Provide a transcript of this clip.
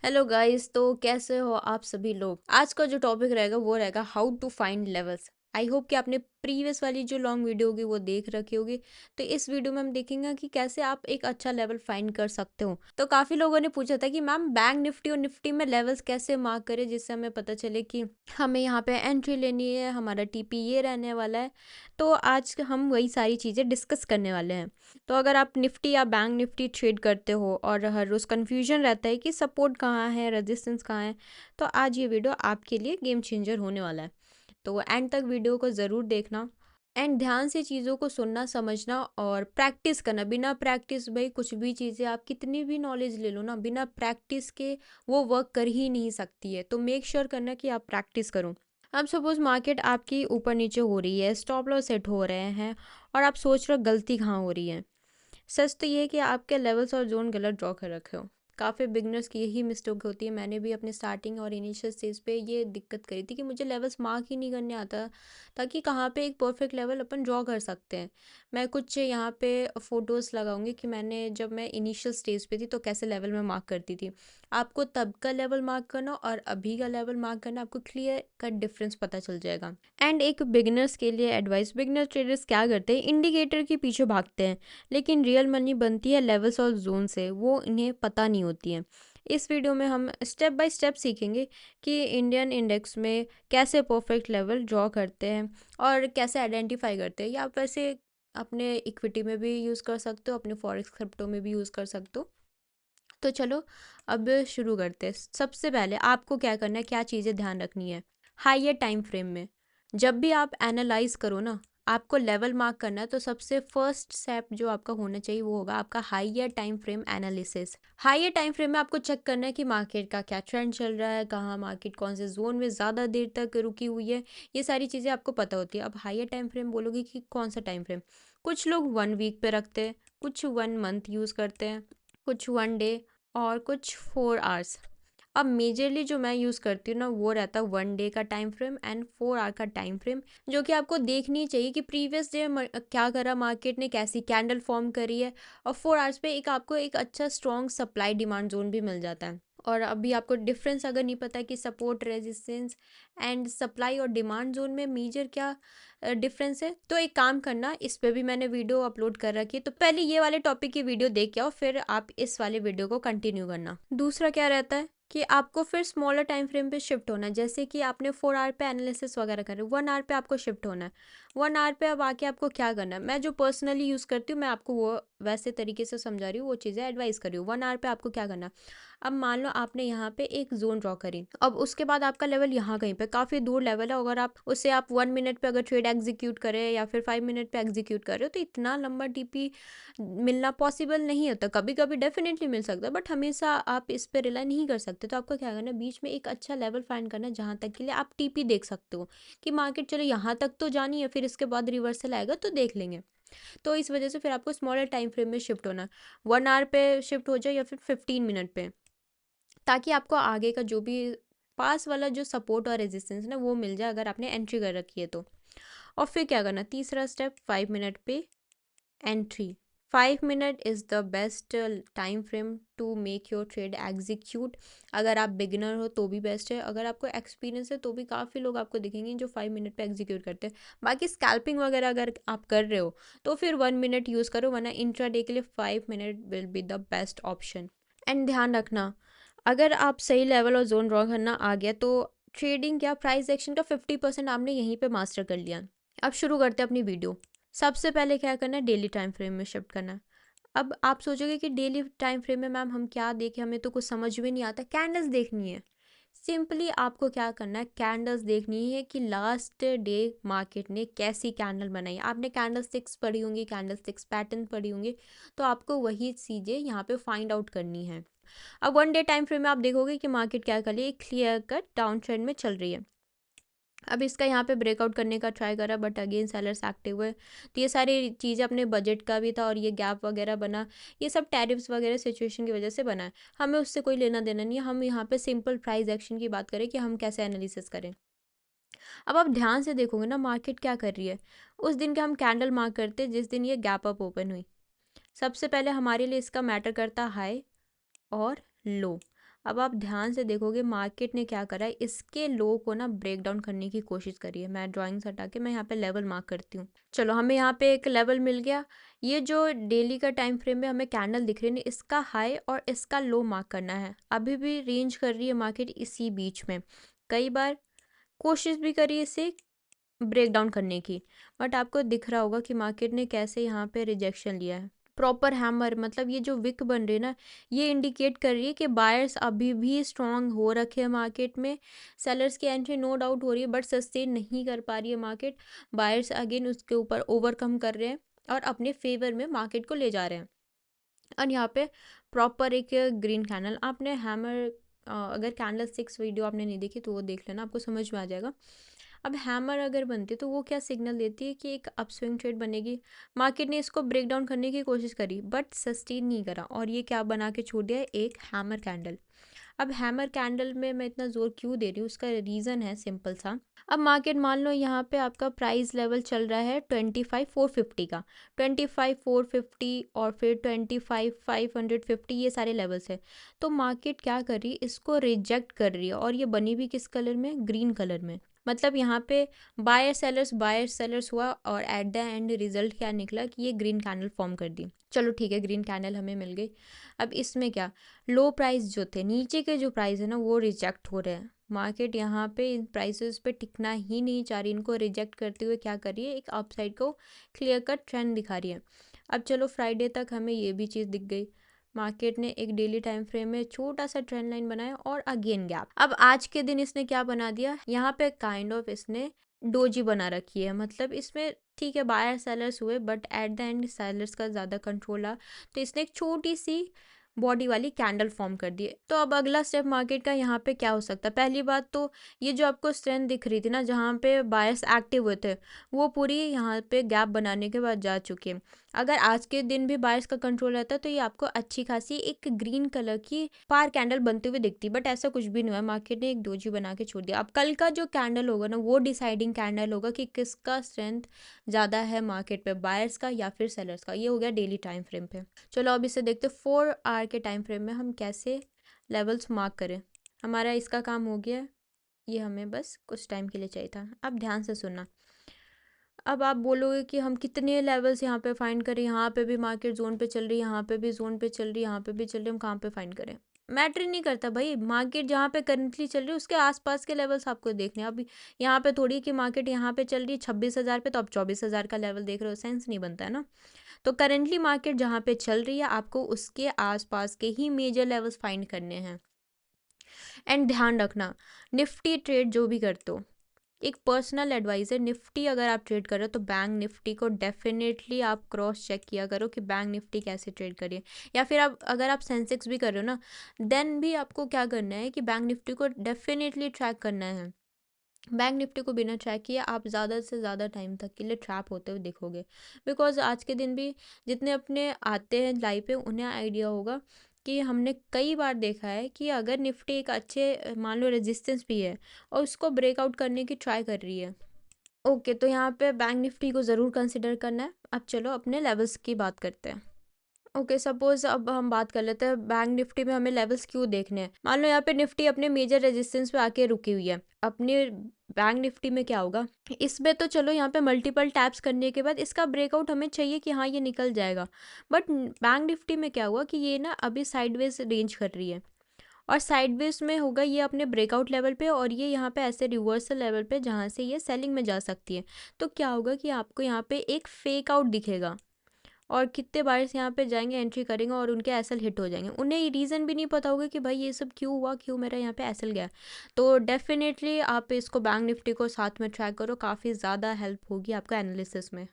Hello guys. तो कैसे हो आप सभी लोग। आज का जो टॉपिक रहेगा वो रहेगा how to find levels. I hope कि आपने प्रीवियस वाली जो लॉन्ग वीडियो होगी वो देख रखी होगी। तो इस वीडियो में हम देखेंगे कि कैसे आप एक अच्छा लेवल फाइंड कर सकते हो। तो काफ़ी लोगों ने पूछा था कि मैम बैंक निफ्टी और निफ्टी में लेवल्स कैसे मार्क करें जिससे हमें पता चले कि हमें यहाँ पे एंट्री लेनी है, हमारा टीपी ये रहने वाला है। तो आज हम वही सारी चीज़ें डिस्कस करने वाले हैं। तो अगर आप निफ्टी या बैंक निफ्टी ट्रेड करते हो और हर रोज़ कन्फ्यूजन रहता है कि सपोर्ट कहाँ है, रेजिस्टेंस कहाँ है, तो आज ये वीडियो आपके लिए गेम चेंजर होने वाला है। तो एंड तक वीडियो को ज़रूर देखना एंड ध्यान से चीज़ों को सुनना, समझना और प्रैक्टिस करना। बिना प्रैक्टिस भाई कुछ भी चीज़ें, आप कितनी भी नॉलेज ले लो ना, बिना प्रैक्टिस के वो वर्क कर ही नहीं सकती है। तो मेक श्योर करना कि आप प्रैक्टिस करो। अब सपोज मार्केट आपकी ऊपर नीचे हो रही है, स्टॉप लॉस सेट हो रहे हैं और आप सोच रहे हो गलती कहाँ हो रही है। सच तो ये है कि आपके लेवल्स और जोन गलत ड्रॉ कर रखे हो। काफ़ी बिगनर्स की यही मिस्टेक होती है। मैंने भी अपने स्टार्टिंग और इनिशियल स्टेज पे ये दिक्कत करी थी कि मुझे लेवल्स मार्क ही नहीं करने आता ताकि कहाँ पे एक परफेक्ट लेवल अपन ड्रॉ कर सकते हैं। मैं कुछ यहाँ पे फ़ोटोज़ लगाऊंगी कि जब मैं इनिशियल स्टेज पे थी तो कैसे लेवल में मार्क करती थी। आपको तब का लेवल मार्क करना और अभी का लेवल मार्क करना, आपको क्लियर कट डिफरेंस पता चल जाएगा। एंड एक बिगनर्स के लिए एडवाइस, बिगनर ट्रेडर्स क्या करते हैं, इंडिकेटर के पीछे भागते हैं लेकिन रियल मनी बनती है लेवल्स और जोन से, वो इन्हें पता नहीं होती है। इस वीडियो में हम स्टेप बाय स्टेप सीखेंगे कि इंडियन इंडेक्स में कैसे परफेक्ट लेवल ड्रॉ करते हैं और कैसे आइडेंटिफाई करते हैं। या आप वैसे अपने इक्विटी में भी यूज़ कर सकते हो, अपने फॉरेक्स क्रिप्टो में भी यूज़ कर सकते हो। तो चलो अब शुरू करते हैं। सबसे पहले आपको क्या करना है, क्या चीज़ें ध्यान रखनी है। हाइयर टाइम फ्रेम में जब भी आप एनालाइज करो ना, आपको लेवल मार्क करना है, तो सबसे फर्स्ट स्टेप जो आपका होना चाहिए वो होगा आपका higher time frame analysis. Higher time frame में आपको चेक करना है कि मार्केट का क्या ट्रेंड चल रहा है, कहाँ मार्केट कौन से जोन में ज़्यादा देर तक रुकी हुई है। ये सारी चीज़ें आपको पता होती है। अब हाइयर टाइम फ्रेम बोलोगे कि कौन सा टाइम फ्रेम। कुछ लोग 1 वीक पे रखते हैं, कुछ 1 मंथ यूज़ करते हैं, कुछ 1 डे और कुछ 4 आवर्स। अब मेजरली जो मैं यूज़ करती हूँ ना वो रहता है 1 डे का टाइम फ्रेम एंड 4 आवर का टाइम फ्रेम, जो कि आपको देखनी चाहिए कि प्रीवियस डे क्या करा मार्केट ने, कैसी कैंडल फॉर्म करी है। और 4 आवर्स पे एक आपको एक अच्छा स्ट्रॉन्ग सप्लाई डिमांड जोन भी मिल जाता है। और अभी आपको डिफरेंस अगर नहीं पता है कि सपोर्ट, रेजिस्टेंस एंड सप्लाई और डिमांड जोन में मेजर क्या डिफरेंस है, तो एक काम करना, इस पे भी मैंने वीडियो अपलोड कर रखी है। तो पहले ये वाले टॉपिक की वीडियो देख के आओ, फिर आप इस वाले वीडियो को कंटिन्यू करना। दूसरा क्या रहता है कि आपको फिर स्मॉलर टाइम फ्रेम पे शिफ्ट होना है। जैसे कि आपने 4 आवर पे एनालिसिस वगैरह करे, 1 आवर पे आपको शिफ्ट होना है। 1 आवर पे अब आके आपको क्या करना है, मैं जो पर्सनली यूज़ करती हूँ मैं आपको वो वैसे तरीके से समझा रही हूँ, वो चीज़ें एडवाइस कर रही हूँ। 1 आवर पे आपको क्या करना है। अब मान लो आपने यहाँ पे एक जोन ड्रॉ करी, अब उसके बाद आपका लेवल यहाँ कहीं पे काफ़ी दूर लेवल है। अगर आप उससे आप 1 मिनट पे अगर ट्रेड एग्जीक्यूट करें या फिर 5 मिनट पे एग्जीक्यूट कर रहे हो तो इतना लंबा टीपी मिलना पॉसिबल नहीं होता। कभी कभी डेफिनेटली मिल सकता है बट हमेशा आप इस पे रिलाई नहीं कर सकते। तो आपको क्या करना है, बीच में एक अच्छा लेवल फाइंड करना है जहाँ तक के लिए आप टीपी देख सकते हो कि मार्केट चलो यहाँ तक तो जानी है, फिर इसके बाद रिवर्सल आएगा तो देख लेंगे। तो इस वजह से फिर आपको स्मॉलर टाइम फ्रेम में शिफ्ट होना है। 1 आवर पे शिफ्ट हो जाए या फिर 15 मिनट पे, ताकि आपको आगे का जो भी पास वाला जो सपोर्ट और रेजिस्टेंस ना वो मिल जाए अगर आपने एंट्री कर रखी है तो। और फिर क्या करना, तीसरा स्टेप, 5 मिनट पे entry. 5 minute is the best time frame to make your trade execute. अगर आप बिगिनर हो तो भी बेस्ट है, अगर आपको एक्सपीरियंस है तो भी काफ़ी लोग आपको दिखेंगे जो 5 मिनट पे एग्जीक्यूट करते हैं। बाकी स्कैल्पिंग वगैरह अगर आप कर रहे हो तो फिर 1 मिनट यूज़ करो, वरना इंट्रा डे के लिए 5 minute will be the best option. And ध्यान रखना, अगर आप सही लेवल और जोन ड्रॉ करना आ गया तो ट्रेडिंग क्या, प्राइस एक्शन का 50% आपने यहीं पे मास्टर कर लिया। अब शुरू करते हैं अपनी वीडियो। सबसे पहले क्या करना है, डेली टाइम फ्रेम में शिफ्ट करना है। अब आप सोचोगे कि डेली टाइम फ्रेम में मैम हम क्या देखें, हमें तो कुछ समझ में नहीं आता। कैंडल्स देखनी है। सिंपली आपको क्या करना है, कैंडल्स देखनी है कि लास्ट डे मार्केट ने कैसी कैंडल बनाई। आपने कैंडल स्टिक्स पढ़ी होंगी, कैंडल स्टिक्स पैटर्न पढ़ी होंगी, तो आपको वही चीज़ें यहाँ पे फाइंड आउट करनी है। अब 1 डे टाइम फ्रेम में आप देखोगे कि मार्केट क्या कर रही है, एक क्लियर कट डाउन ट्रेंड में चल रही है। अब इसका यहाँ पे ब्रेकआउट करने का ट्राई करा बट अगेन सेलर्स एक्टिव हुए। तो ये सारी चीज़ें अपने बजट का भी था और ये गैप वगैरह बना, ये सब टैरिफ्स वगैरह सिचुएशन की वजह से बना है। हमें उससे कोई लेना देना नहीं है, हम यहाँ पे सिंपल प्राइस एक्शन की बात करें कि हम कैसे एनालिसिस करें। अब आप ध्यान से देखोगे ना मार्केट क्या कर रही है, उस दिन का हम कैंडल मार्क करते हैं जिस दिन ये गैप अप ओपन हुई। सबसे पहले हमारे लिए इसका मैटर करता हाई और लो। अब आप ध्यान से देखोगे मार्केट ने क्या करा है, इसके लो को ना ब्रेक डाउन करने की कोशिश करी है। मैं ड्राइंग्स हटा के मैं यहाँ पे लेवल मार्क करती हूँ। चलो हमें यहाँ पे एक लेवल मिल गया। ये जो डेली का टाइम फ्रेम में हमें कैंडल दिख रही है, इसका हाई और इसका लो मार्क करना है। अभी भी रेंज कर रही है मार्केट इसी बीच में। कई बार कोशिश भी करी इसे ब्रेक डाउन करने की, बट आपको दिख रहा होगा कि मार्केट ने कैसे यहाँ पे रिजेक्शन लिया है। प्रॉपर हैमर, मतलब ये जो विक बन रही है ना, ये इंडिकेट कर रही है कि बायर्स अभी भी स्ट्रांग हो रखे हैं मार्केट में। सेलर्स की एंट्री नो डाउट हो रही है, बट सस्टेन नहीं कर पा रही है मार्केट। बायर्स अगेन उसके ऊपर ओवरकम कर रहे हैं और अपने फेवर में मार्केट को ले जा रहे हैं। और यहाँ पे प्रॉपर एक ग्रीन कैंडल, आपने हैमर अगर कैंडल स्टिक्स वीडियो आपने नहीं देखी तो वो देख लेना, आपको समझ में आ जाएगा। अब हैमर अगर बनती है तो वो क्या सिग्नल देती है कि एक अपस्विंग ट्रेड बनेगी। मार्केट ने इसको ब्रेक डाउन करने की कोशिश करी बट सस्टेन नहीं करा, और ये क्या बना के छोड़ दिया है, एक हैमर कैंडल। अब हैमर कैंडल में मैं इतना ज़ोर क्यों दे रही हूँ, उसका रीज़न है सिंपल सा। अब मार्केट मान लो यहाँ पे आपका प्राइस लेवल चल रहा है 25,450 का, 25,450 और फिर 25,550, ये सारे लेवल्स है। तो मार्केट क्या कर रही है, इसको रिजेक्ट कर रही है, और ये बनी भी किस कलर में, ग्रीन कलर में। मतलब यहाँ पे बायर सेलर्स हुआ और एट द एंड रिजल्ट क्या निकला कि ये ग्रीन कैंडल फॉर्म कर दी। चलो ठीक है, ग्रीन कैंडल हमें मिल गई। अब इसमें क्या, लो प्राइस जो थे, नीचे के जो प्राइस है ना वो रिजेक्ट हो रहे हैं। मार्केट यहाँ पे इन प्राइसेस पे टिकना ही नहीं चाह रही, इनको रिजेक्ट करते हुए क्या कर रही है, एक अपसाइड को क्लियर कट ट्रेंड दिखा रही है। अब चलो फ्राइडे तक हमें ये भी चीज़ दिख गई, मार्केट ने एक डेली टाइम फ्रेम में छोटा सा ट्रेंड लाइन बनाया और अगेन गैप। अब आज के दिन इसने क्या बना दिया, यहाँ पे काइंड ऑफ इसने डोजी बना रखी है। मतलब इसमें ठीक है बायर सेलर्स हुए but at the end sellers का ज़्यादा कंट्रोल आ, तो इसने एक छोटी सी बॉडी वाली कैंडल फॉर्म कर दी है। तो अब अगला स्टेप मार्केट का यहाँ पे क्या हो सकता है, पहली बात तो ये जो आपको स्ट्रेंथ दिख रही थी ना जहाँ पे बायर्स एक्टिव हुए थे, वो पूरी यहाँ पे गैप बनाने के बाद जा चुकी है। अगर आज के दिन भी बायर्स का कंट्रोल रहता तो ये आपको अच्छी खासी एक ग्रीन कलर की पार कैंडल बनते हुए दिखती, बट ऐसा कुछ भी नहीं हुआ, मार्केट ने एक डोजी बना के छोड़ दिया। अब कल का जो कैंडल होगा ना वो डिसाइडिंग कैंडल होगा कि किसका स्ट्रेंथ ज़्यादा है मार्केट पे, बायर्स का या फिर सेलर्स का। ये हो गया डेली टाइम फ्रेम पे। चलो अब इसे देखते 4 आवर के टाइम फ्रेम में हम कैसे लेवल्स मार्क करें। हमारा इसका काम हो गया, ये हमें बस कुछ टाइम के लिए चाहिए था। अब ध्यान से सुनना। अब आप बोलोगे कि हम कितने लेवल्स यहाँ पे फाइंड करें, यहाँ पे भी मार्केट जोन पे चल रही है, यहाँ पे भी जोन पे चल रही है, यहाँ पे भी चल रही है, हम कहाँ पे फाइंड करें। मैटर नहीं करता भाई, मार्केट जहाँ पे करंटली चल रही है उसके आसपास के लेवल्स आपको देखने हैं। अभी यहाँ पे थोड़ी कि मार्केट यहाँ पे चल रही है 26,000 पे तो आप 24,000 का लेवल देख रहे हो, सेंस नहीं बनता है ना। तो करेंटली मार्केट जहाँ पे चल रही है आपको उसके आसपास के ही मेजर लेवल्स फाइंड करने हैं। एंड ध्यान रखना, निफ्टी ट्रेड जो भी करते हो, एक पर्सनल एडवाइस है, निफ्टी अगर आप ट्रेड कर रहे हो तो बैंक निफ्टी को डेफिनेटली आप क्रॉस चेक किया करो कि बैंक निफ्टी कैसे ट्रेड करिए। या फिर आप अगर आप सेंसेक्स भी कर रहे हो ना, देन भी आपको क्या करना है कि बैंक निफ्टी को डेफिनेटली ट्रैक करना है। बैंक निफ्टी को बिना ट्रैक किए आप ज़्यादा से ज़्यादा टाइम तक के लिए ट्रैप होते हुए दिखोगे। बिकॉज आज के दिन भी जितने अपने आते हैं लाइव पे उन्हें आइडिया होगा कि हमने कई बार देखा है कि अगर निफ्टी एक अच्छे मान लो रेजिस्टेंस भी है और उसको ब्रेकआउट करने की ट्राई कर रही है, ओके, तो यहाँ पे बैंक निफ्टी को ज़रूर कंसिडर करना है। अब चलो अपने लेवल्स की बात करते हैं। ओके, सपोज अब हम बात कर लेते हैं बैंक निफ्टी में हमें लेवल्स क्यों देखने हैं। मान लो यहाँ पे निफ्टी अपने मेजर रेजिस्टेंस पे आके रुकी हुई है, अपने बैंक निफ्टी में क्या होगा, इसमें तो चलो यहाँ पे मल्टीपल टैप्स करने के बाद इसका ब्रेकआउट हमें चाहिए कि हाँ ये निकल जाएगा, बट बैंक निफ्टी में क्या हुआ कि ये ना अभी साइडवेज रेंज कर रही है, और साइडवेज में होगा ये अपने ब्रेकआउट लेवल पे, और ये यहाँ पे ऐसे रिवर्सल लेवल पे जहाँ से ये सेलिंग में जा सकती है। तो क्या होगा कि आपको यहाँ पे एक फेक आउट दिखेगा, और कितने बायर्स यहाँ पे जाएंगे, एंट्री करेंगे और उनके एसएल हिट हो जाएंगे। उन्हें ये रीज़न भी नहीं पता होगा कि भाई ये सब क्यों हुआ, क्यों मेरा यहाँ पे एसएल गया। तो डेफिनेटली आप इसको बैंक निफ्टी को साथ में ट्रैक करो, काफ़ी ज़्यादा हेल्प होगी आपका एनालिसिस में।